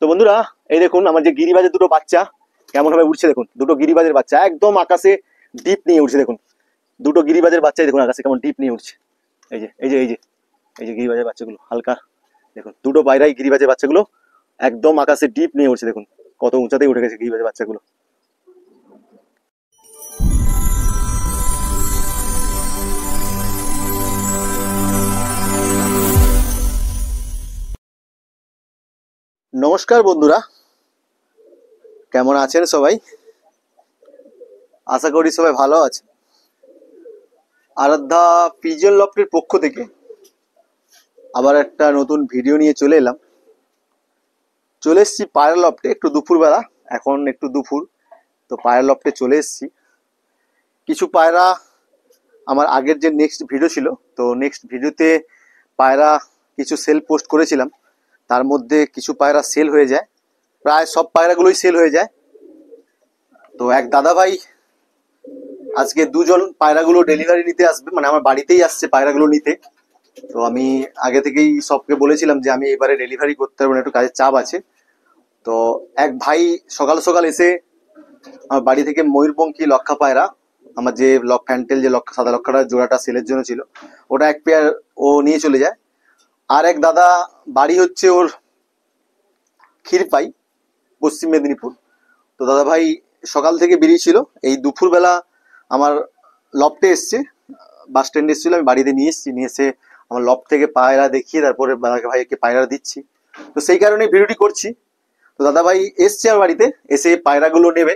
তো বন্ধুরা, এই দেখুন আমার যে গিরিবাজের দুটো বাচ্চা কেমন ভাবে উঠছে। দেখুন দুটো গিরিবাজের বাচ্চা একদম আকাশে ডিপ নিয়ে উঠছে। দেখুন দুটো গিরিবাজের বাচ্চাই দেখুন আকাশে কেমন ডিপ নিয়ে উঠছে। এই যে এই যে এই যে এই যে গিরিবাজের বাচ্চাগুলো হালকা দেখুন, দুটো পায়রাই গিরিবাজের বাচ্চাগুলো একদম আকাশে ডিপ নিয়ে উঠছে। দেখুন কত উঁচাতেই উঠে গেছে গিরিবাজের বাচ্চাগুলো। নমস্কার বন্ধুরা, কেমন আছেন সবাই? আশা করি সবাই ভালো আছে। আরাধ্যা পিজন লফটের পক্ষ থেকে আবার একটা নতুন ভিডিও নিয়ে চলে এলাম। চলে এসেছি পায়রা লফটে একটু দুপুরবেলা, এখন একটু দুপুর, তো পায়রা লফটে চলে এসেছি। কিছু পায়রা আমার আগের যে নেক্সট ভিডিও ছিল, তো নেক্সট ভিডিওতে পায়রা কিছু সেল পোস্ট করেছিলাম, তার মধ্যে কিছু পায়রা সেল হয়ে যায়, প্রায় সব পায়রাগুলোই সেল হয়ে যায়। তো এক দাদা ভাই আজকে দুজন পায়রাগুলো ডেলিভারি নিতে আসবে, মানে আমার বাড়িতেই আসছে পায়রাগুলো নিতে। তো আমি আগে থেকেই সবকে বলেছিলাম যে আমি এবারে ডেলিভারি করতে পারবো না, একটু কাজের চাপ আছে। তো এক ভাই সকাল সকাল এসে আমার বাড়ি থেকে ময়ূরপঙ্খী লক্ষা পায়রা, আমার যে ফ্যান্টেল যে সাদা লক্ষাটার জোড়াটা সেলের জন্য ছিল, ওটা এক পেয়ার ও নিয়ে চলে যায়। আর এক দাদা বাড়ি হচ্ছে ওর ক্ষীরপাই, পশ্চিম মেদিনীপুর। তো দাদা ভাই সকাল থেকে বেরিয়েছিল, এই দুপুরবেলা আমার লফটে এসছে, বাস স্ট্যান্ডে এসেছিল, আমি বাড়িতে নিয়ে এসেছি। নিয়ে এসে আমার লফট থেকে পায়রা দেখিয়ে তারপরে দাদা ভাইকে পায়রা দিচ্ছি। তো সেই কারণে ভিডিওটি করছি। তো দাদা ভাই এসছে আমার বাড়িতে, এসে পায়রাগুলো নেবে।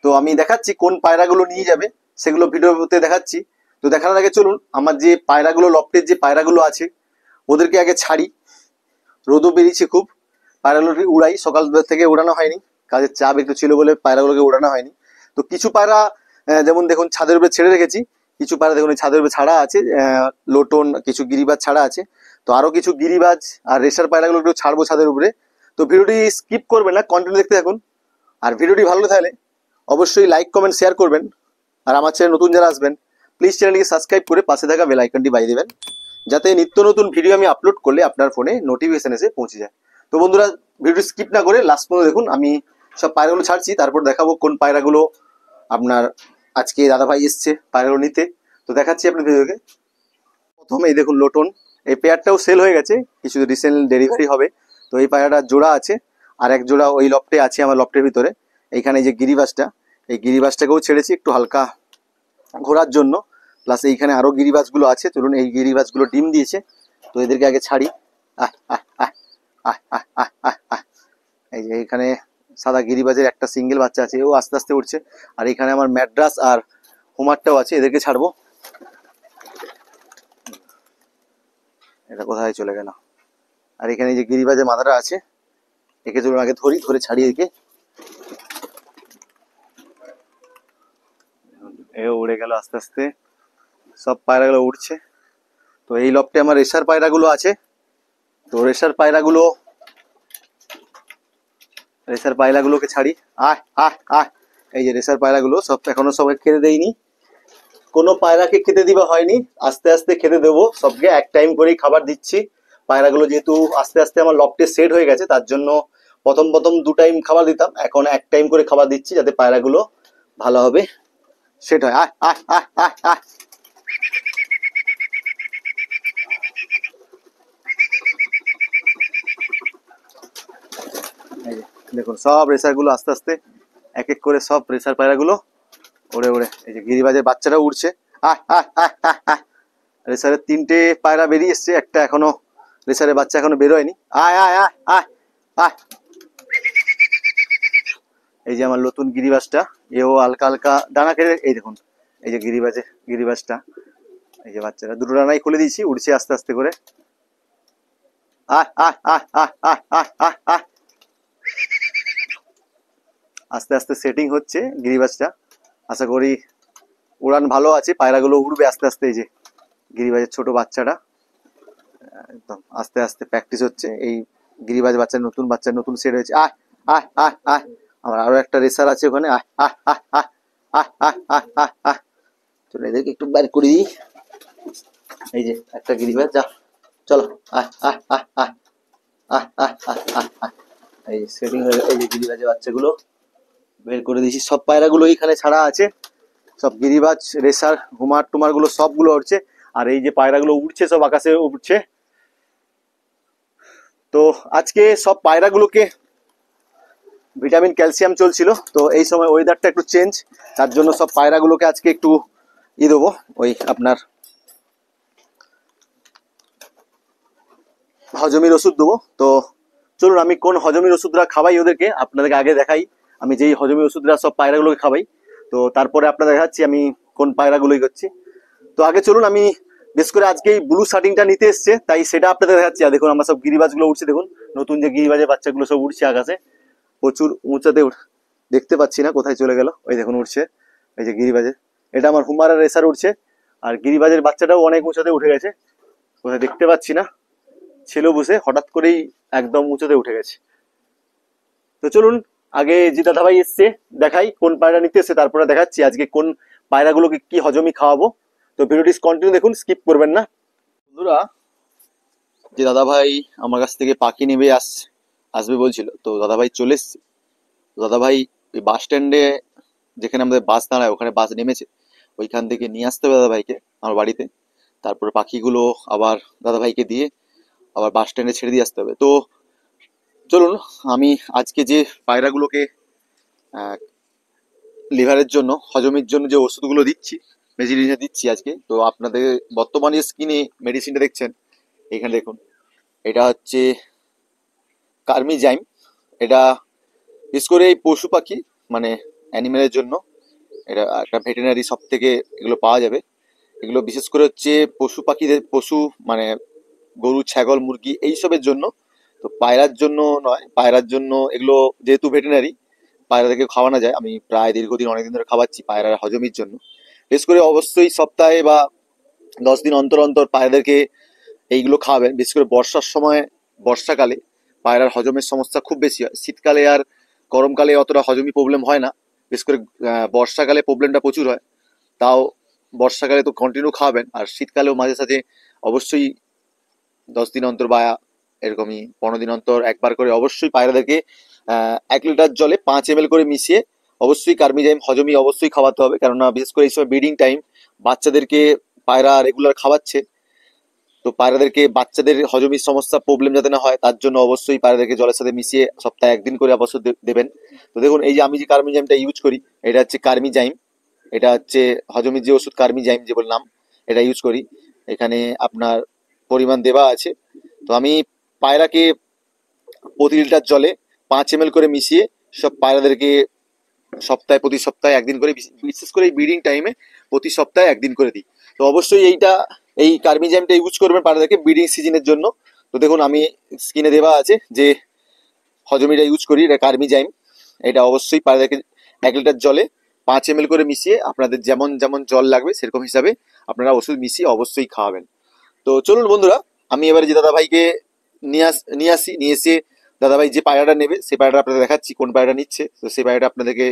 তো আমি দেখাচ্ছি কোন পায়রাগুলো নিয়ে যাবে, সেগুলো ভিডিওতে দেখাচ্ছি। তো দেখানোর আগে চলুন আমার যে পায়রাগুলো লফটের যে পায়রাগুলো আছে ওদেরকে আগে ছাড়ি। রোদও বেরিয়েছে খুব, পায়রাগুলোকে উড়াই। সকাল থেকে উড়ানো হয়নি, কাজের চাপ একটু ছিল বলে পায়রাগুলোকে উড়ানো হয়নি। তো কিছু পায়রা যেমন দেখুন ছাদের উপরে ছেড়ে রেখেছি, কিছু পায়রা দেখুন ছাদের উপরে ছাড়া আছে, লোটন, কিছু গিরিবাজ ছাড়া আছে। তো আরো কিছু গিরিবাজ আর রেশার পায়রাগুলো একটু ছাড়বো ছাদের উপরে। তো ভিডিওটি স্কিপ করবেন না, কন্টিনিউ দেখতে থাকুন। আর ভিডিওটি ভালো থাকলে অবশ্যই লাইক কমেন্ট শেয়ার করবেন। আর আমার চ্যানেল নতুন যারা আসবেন প্লিজ চ্যানেলটিকে সাবস্ক্রাইব করে পাশে থাকা বেল আইকনটি বাজিয়ে দেবেন, যাতে নিত্য নতুন ভিডিও আমি আপলোড করলে আপনার ফোনে নোটিফিকেশন এসে পৌঁছে যায়। তো বন্ধুরা ভিডিও স্কিপ না করে লাস্ট পর্যন্ত দেখুন। আমি সব পায়রাগুলো ছাড়ছি, তারপর দেখাবো কোন পায়রাগুলো আপনার আজকে দাদাভাই এসছে পায়রাগুলো নিতে। তো দেখাচ্ছি আপনার ভিডিওকে। প্রথমে এই দেখুন লোটন, এই পেয়ারটাও সেল হয়ে গেছে, কিছু রিসেন্ট ডেলিভারি হবে। তো এই পায়রাটা জোড়া আছে, আর এক জোড়া ওই লফটে আছে আমার লফটের ভিতরে। এইখানে যে গিরিবাজটা, এই গিরিবাজটাকেও ছেড়েছি একটু হালকা ঘোরার জন্য। প্লাস এইখানে আরো গিরিবাজগুলো আছে, চলুন এই গিরিবাজগুলো ডিম দিয়েছে, তো এদেরকে আগে ছাড়ি। আহ আহ আহ আহ আহ আহ আহ আহ। এই যে এখানে সাদা গিরিবাজের একটা সিঙ্গেল বাচ্চা আছে, ও আস্তে আস্তে উঠছে। আর এখানে আমার ম্যাড্রাস আর হোমারটাও আছে, এদেরকে ছাড়বো। এটা কোথায় চলে গেল? আর এখানে যে গিরিবাজের মাথাটা আছে, একে চলুন আগে ধরি, ধরে ছাড়ি একে। এও উড়ে গেল আস্তে আস্তে, সব পায়রাগুলো উঠছে। তো এই লফটে আমার রেশার পায়রাগুলো আছে। তো রেশার পায়রাগুলোকে ছাড়ি। আহ আহ আহ এই যে রেশার পায়রাগুলো সব এখনো সবাই খেতে দেয়নি, কোনো পায়রাকে খেতে দিবা হয়নি, আস্তে আস্তে খেতে দেবো। সবকে এক টাইম করেই খাবার দিচ্ছি। পায়রাগুলো যেহেতু আস্তে আস্তে আমার লফটে সেট হয়ে গেছে, তার জন্য প্রথম প্রথম 2 টাইম খাবার দিতাম, এখন 1 টাইম করে খাবার দিচ্ছি, যাতে পায়রাগুলো ভালোভাবে সেট হয়। আহ আহ আহ আহ আহ দেখুন সব রেসার গুলো আস্তে আস্তে এক এক করে সব রেসার পায়রাগুলো উড়ে উড়ে, এই যে গিরিবাজের বাচ্চাটাও উড়ছে। আহ আহ আহ আহ আহ রেসারের 3টে পায়রা বেরিয়ে এসছে, একটা এখনো রেসারের বাচ্চা এখনো বেরোয়নি। আয় আয় আয় আয় আয়। এই যে আমার নতুন গিরিবাজটা, এও হালকা হালকা ডানা কেটে, এই দেখুন এই যে গিরিবাজটা, এই যে বাচ্চাটা দুটো ডানাই খুলে দিয়েছি, উড়ছে আস্তে আস্তে করে। আহ আহ আহ আহ আহ আহ আহ আহ আস্তে আস্তে সেটিং হচ্ছে গিরিবাজটা, আশা করি উড়ান ভালো আছে, পায়রাগুলো উড়বে আস্তে আস্তে। এই যে গিরিবাজের ছোট বাচ্চাটা একদম আস্তে আস্তে প্র্যাকটিস হচ্ছে। এই গিরিবাজ বাচ্চার নতুন সেট হয়েছে। আহ আহ আহ আহ আমার আরো একটা রেসার আছে ওখানে। আহ আহ আহ আহ আহ আহ আহ আহ আহ চলো এদেরকে একটু বের করে দিই। এই যে একটা গিরিবাজ, যা চলো। আহ আহ আহ আহ আহ আহ আহ আহ আহ এই সেটিং হয়ে এই যে গিরিবাজের বাচ্চাগুলো বের করে দিয়েছি। সব পায়রাগুলো এইখানে ছাড়া আছে, সব গিরিবাজ রেসার হুমার টুমার গুলো সবগুলো উঠছে। আর এই যে পায়রাগুলো উঠছে সব আকাশে উঠছে। তো আজকে সব পায়রাগুলোকে ভিটামিন ক্যালসিয়াম চলছিল, তো এই সময় ওয়েদারটা একটু চেঞ্জ, তার জন্য সব পায়রাগুলোকে আজকে একটু দেবো, ওই আপনার হজমির ওষুধ দেবো। তো চলুন আমি কোন হজমির ওষুধরা খাওয়াই ওদেরকে আপনাদেরকে আগে দেখাই। আমি যেই হজমির ওষুধরা সব পায়রাগুলোকে খাওয়াই, তো তারপরে আপনাদের দেখাচ্ছি আমি কোন পায়রাগুলোই করছি। তো আগে চলুন, আমি বেশ করে আজকে এই ব্লু শার্টিংটা নিতে এসছে, তাই সেটা আপনাদের দেখাচ্ছি। আর দেখুন আমার সব গিরিবাজগুলো উঠছে, দেখুন নতুন যে গিরিবাজের বাচ্চাগুলো সব উঠছে আকাশে, প্রচুর উঁচাতে দেখতে পাচ্ছি না কোথায় চলে গেল, ওই দেখুন উঠছে এই যে গিরিবাজের। এটা আমার হুমারা রেসার উঠছে, আর গিরিবাজের বাচ্চাটাও অনেক উঁচাতে উঠে গেছে, কোথায় দেখতে পাচ্ছি না, ছিল বসে হঠাৎ করেই একদম উঁচুতে উঠে গেছে। তো চলুন আগে যে দাদা ভাই এসছে দেখাই কোন পায়রা নিতে এসছে, তারপরে দেখাচ্ছি আজকে কোন পায়রাগুলোকে কি হজমি খাওয়াবো। তো ভিডিওটি কন্টিনিউ দেখুন, স্কিপ করবেন না। বন্ধুরা, যে দাদা ভাই আমার কাছ থেকে পাখি নেবে আসবে বলছিল, তো দাদা ভাই চলে এসছে। দাদা ভাই ওই বাস স্ট্যান্ডে যেখানে আমাদের বাস দাঁড়ায় ওখানে বাস নেমেছে, ওইখান থেকে নিয়ে আসতে হবে দাদা ভাইকে আমার বাড়িতে, তারপরে পাখিগুলো আবার দাদা ভাইকে দিয়ে আবার বাস স্ট্যান্ডে ছেড়ে দিয়ে আসতে হবে। তো চলুন আমি আজকে যে পায়রাগুলোকে লিভারের জন্য হজমের জন্য যে ওষুধগুলো দিচ্ছি, মেডিসিন দিচ্ছি আজকে, তো আপনাদের বর্তমানে স্কিনে মেডিসিনটা দেখছেন এখানে দেখুন, এটা হচ্ছে কার্মিজাইম। এটা বিশেষ করে এই পশু পাখি মানে অ্যানিমেলের জন্য, এটা একটা ভেটেরিনারি সব থেকে এগুলো পাওয়া যাবে। এগুলো বিশেষ করে হচ্ছে পশু পাখিদের, পশু মানে গরু ছাগল মুরগি এইসবের জন্য। তো পায়রার জন্য নয়, পায়রার জন্য এগুলো যেহেতু ভেটেরিনারি পায়রাদেরকে খাওয়ানো যায়, আমি প্রায় দীর্ঘদিন অনেকদিন ধরে খাওয়াচ্ছি পায়রার হজমের জন্য। বিশেষ করে অবশ্যই সপ্তাহে বা 10 দিন অন্তর অন্তর পায়রাদেরকে এইগুলো খাওয়াবেন। বিশেষ করে বর্ষার সময়, বর্ষাকালে পায়রার হজমের সমস্যা খুব বেশি হয়, শীতকালে আর গরমকালে অতটা হজমি প্রবলেম হয় না, বিশেষ করে বর্ষাকালে প্রবলেমটা প্রচুর হয়। তাও বর্ষাকালে তো কন্টিনিউ খাওয়াবেন, আর শীতকালেও মাঝে সাঝে অবশ্যই 10 দিন অন্তর বা এরকমই 15 দিন অন্তর একবার করে অবশ্যই পায়রাদেরকে 1 লিটার জলে 5 ml করে মিশিয়ে অবশ্যই কার্মিজাইম হজমি অবশ্যই খাওয়াতে হবে। কেননা বিশেষ করে এই সময় ব্রিডিং টাইম, বাচ্চাদেরকে পায়রা রেগুলার খাওয়াচ্ছে, তো পায়রাদেরকে বাচ্চাদের হজমির সমস্যা প্রবলেম যাতে না হয় তার জন্য অবশ্যই পায়রাদেরকে জলের সাথে মিশিয়ে সপ্তাহে 1 দিন করে অবশ্যই দেবেন। তো দেখুন এই যে আমি যে কার্মিজাইমটা ইউজ করি, এটা হচ্ছে কার্মিজাইম, এটা হচ্ছে হজমির যে ওষুধ কার্মিজাইম যে বললাম, এটা ইউজ করি। এখানে আপনার পরিমাণ দেওয়া আছে। তো আমি পায়রাকে প্রতি লিটার জলে 5 ml করে মিশিয়ে সব পায়রাদেরকে প্রতি সপ্তাহে 1 দিন করে, বিশেষ করে এই ব্রিডিং টাইমে প্রতি সপ্তাহে 1 দিন করে দিই। তো অবশ্যই এই কার্মিজাইমটা ইউজ করবেন পায়রাদেরকে ব্রিডিং সিজনের জন্য। তো দেখুন আমি স্ক্রিনে দেওয়া আছে যে হজমিটা ইউজ করি, এটা কার্মিজাইম। এটা অবশ্যই পায়রাদেরকে 1 লিটার জলে 5 ml করে মিশিয়ে আপনাদের যেমন যেমন জল লাগবে সেরকম হিসাবে আপনারা ওষুধ মিশিয়ে অবশ্যই খাওয়াবেন। তো চলুন বন্ধুরা, আমি এবারে যে দাদা ভাইকে নিয়ে এসে দাদা ভাই যে পায়রাটা নেবে সেই পায়রাটা আপনাদের দেখাচ্ছি কোন পায়রাটা নিচ্ছে। তো সেই পায়রাটা আপনাদেরকে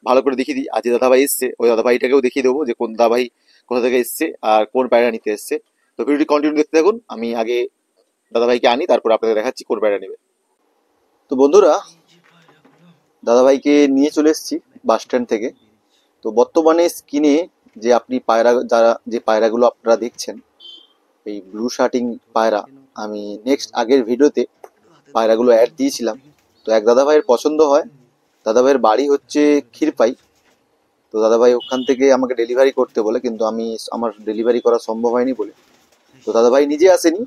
ভালো করে দেখিয়ে দিই। আর যে দাদা ভাই এসছে ওই দাদা ভাইটাকেও দেখিয়ে দেবো যে কোন দাদা ভাই কোথা থেকে এসছে আর কোন পায়রা নিতে এসছে। তো ভিডিওটি কন্টিনিউ দেখতে থাকুন, আমি আগে দাদা ভাইকে আনি তারপর আপনাদের দেখাচ্ছি কোন পায়রা নেবে। তো বন্ধুরা, দাদা ভাইকে নিয়ে চলে এসেছি বাস স্ট্যান্ড থেকে। তো বর্তমানে স্ক্রিনে যে আপনি যে পায়রাগুলো আপনারা দেখছেন, এই ব্লু শার্টিং পায়রা, আমি আগের ভিডিওতে পায়রাগুলো অ্যাড দিয়েছিলাম। তো এক দাদা ভাইয়ের পছন্দ হয়, দাদা ভাইয়ের বাড়ি হচ্ছে ক্ষীরপাই। তো দাদা ভাই ওখান থেকে আমাকে ডেলিভারি করতে বলে, কিন্তু আমার ডেলিভারি করা সম্ভব হয়নি বলে, তো দাদা ভাই নিজে আসেনি,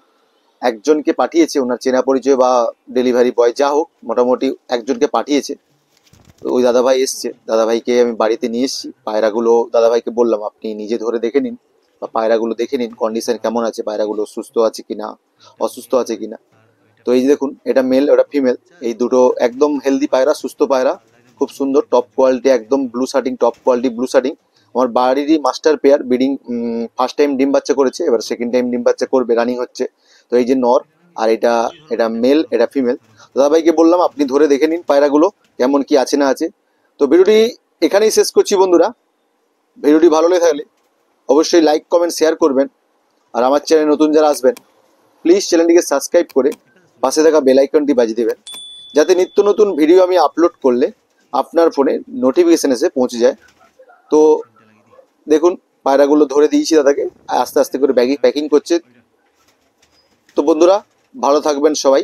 একজনকে পাঠিয়েছে, ওনার চেনা পরিচয় বা ডেলিভারি বয় যা হোক, মোটামুটি একজনকে পাঠিয়েছে। তো ওই দাদা ভাই এসছে, দাদা ভাইকে আমি বাড়িতে নিয়ে এসেছি। পায়রাগুলো দাদা ভাইকে বললাম আপনি নিজে ধরে দেখে নিন বা পায়রাগুলো দেখে নিন কন্ডিশন কেমন আছে, পায়রাগুলো সুস্থ আছে কিনা অসুস্থ আছে কিনা। তো এই যে দেখুন, এটা মেল ওটা ফিমেল, এই দুটো একদম হেলদি পায়রা, সুস্থ পায়রা, খুব সুন্দর টপ কোয়ালিটি, একদম blue shirting, top quality blue shirting. আমার বাড়িরই master pair, breeding first time ডিম বাচ্চা করেছে, এবার সেকেন্ড টাইম ডিম বাচ্চা করবে, রানিং হচ্ছে। তো এই যে নর, আর এটা মেল, এটা ফিমেল। দাদা ভাইকে বললাম আপনি ধরে দেখে নিন পায়রাগুলো কেমন কি আছে না আছে। তো ভিডিওটি এখানেই শেষ করছি বন্ধুরা। ভিডিওটি ভালো লেগে থাকলে অবশ্যই লাইক কমেন্ট শেয়ার করবেন, আর আমার চ্যানেলে নতুন যারা আসবেন প্লিজ চ্যানেলটিকে সাবস্ক্রাইব করে পাশে থাকা বেল আইকনটি বাজিয়ে দেবেন, যাতে নিত্য নতুন ভিডিও আমি আপলোড করলে আপনার ফোনে নোটিফিকেশান এসে পৌঁছে যায়। তো দেখুন পায়রাগুলো ধরে দিয়েছি দাদাকে, আস্তে আস্তে করে ব্যাগে প্যাকিং করছে। তো বন্ধুরা ভালো থাকবেন সবাই।